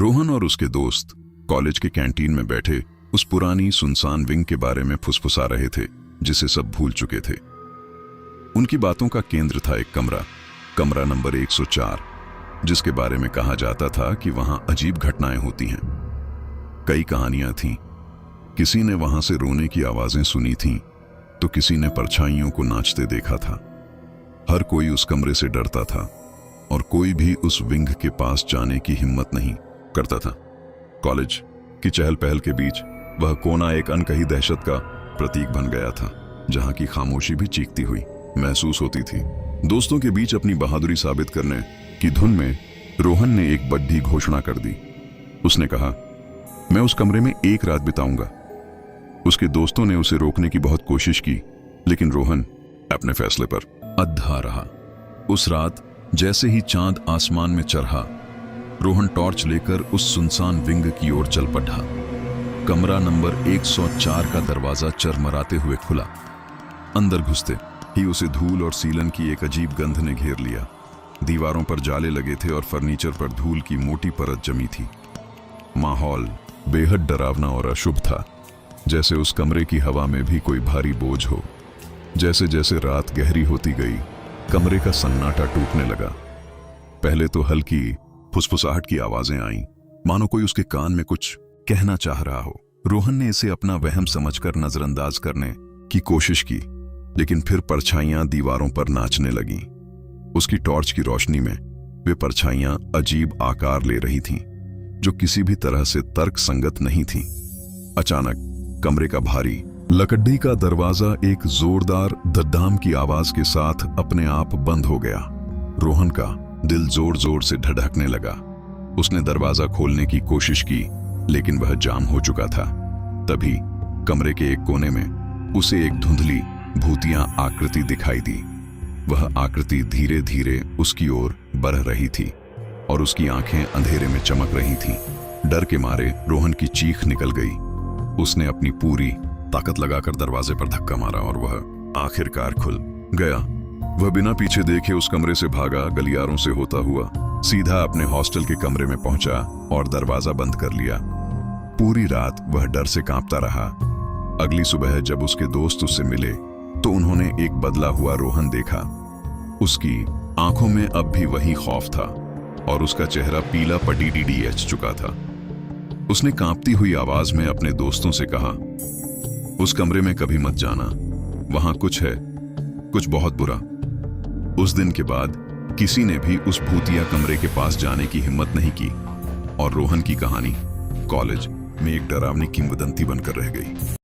रोहन और उसके दोस्त कॉलेज के कैंटीन में बैठे उस पुरानी सुनसान विंग के बारे में फुसफुसा रहे थे जिसे सब भूल चुके थे। उनकी बातों का केंद्र था एक कमरा नंबर 104, जिसके बारे में कहा जाता था कि वहां अजीब घटनाएं होती हैं। कई कहानियां थीं। किसी ने वहां से रोने की आवाजें सुनी थीं, तो किसी ने परछाइयों को नाचते देखा था। हर कोई उस कमरे से डरता था और कोई भी उस विंग के पास जाने की हिम्मत नहीं करता था। कॉलेज की चहल पहल के बीच वह कोना एक अनकही दहशत का प्रतीक बन गया था, जहां की खामोशी भी चीखती हुई महसूस होती थी। दोस्तों के बीच अपनी बहादुरी साबित करने की धुन में रोहन ने एक बड़ी घोषणा कर दी। उसने कहा, मैं उस कमरे में एक रात बिताऊंगा। उसके दोस्तों ने उसे रोकने की बहुत कोशिश की, लेकिन रोहन अपने फैसले पर अद्धा रहा। उस रात जैसे ही चांद आसमान में चढ़ा, रोहन टॉर्च लेकर उस सुनसान विंग की ओर चल पड़ा। कमरा नंबर 104 का दरवाजा चरमराते हुए खुला। अंदर घुसते ही उसे धूल और सीलन की एक अजीब गंध ने घेर लिया। दीवारों पर जाले लगे थे और फर्नीचर पर धूल की मोटी परत जमी थी। माहौल बेहद डरावना और अशुभ था, जैसे उस कमरे की हवा में भी कोई भारी बोझ हो। जैसे जैसे रात गहरी होती गई, कमरे का सन्नाटा टूटने लगा। पहले तो हल्की फुसफुसाहट की आवाजें आईं, मानो कोई उसके कान में कुछ कहना चाह रहा हो। रोहन ने इसे अपना वहम समझकर नजरअंदाज करने की कोशिश की, लेकिन फिर परछाइयां दीवारों पर नाचने लगीं। उसकी टॉर्च की रोशनी में वे परछाइयां अजीब आकार ले रही थीं, जो किसी भी तरह से तर्क संगत नहीं थीं। अचानक कमरे का भारी लकड़ी का दरवाजा एक जोरदार धड़ाम की आवाज के साथ अपने आप बंद हो गया। रोहन का दिल जोर जोर से धड़कने लगा। उसने दरवाजा खोलने की कोशिश की, लेकिन वह जाम हो चुका था। तभी कमरे के एक कोने में उसे एक धुंधली भूतिया आकृति दिखाई दी। वह आकृति धीरे धीरे उसकी ओर बढ़ रही थी और उसकी आंखें अंधेरे में चमक रही थीं। डर के मारे रोहन की चीख निकल गई। उसने अपनी पूरी ताकत लगाकर दरवाजे पर धक्का मारा और वह आखिरकार खुल गया। वह बिना पीछे देखे उस कमरे से भागा, गलियारों से होता हुआ सीधा अपने हॉस्टल के कमरे में पहुंचा और दरवाजा बंद कर लिया। पूरी रात वह डर से कांपता रहा। अगली सुबह जब उसके दोस्त उससे मिले, तो उन्होंने एक बदला हुआ रोहन देखा। उसकी आंखों में अब भी वही खौफ था और उसका चेहरा पीला पटीडीडीएच चुका था। उसने कांपती हुई आवाज में अपने दोस्तों से कहा, उस कमरे में कभी मत जाना, वहां कुछ है, कुछ बहुत बुरा। उस दिन के बाद किसी ने भी उस भूतिया कमरे के पास जाने की हिम्मत नहीं की और रोहन की कहानी कॉलेज में एक डरावनी किंवदंती बनकर रह गई।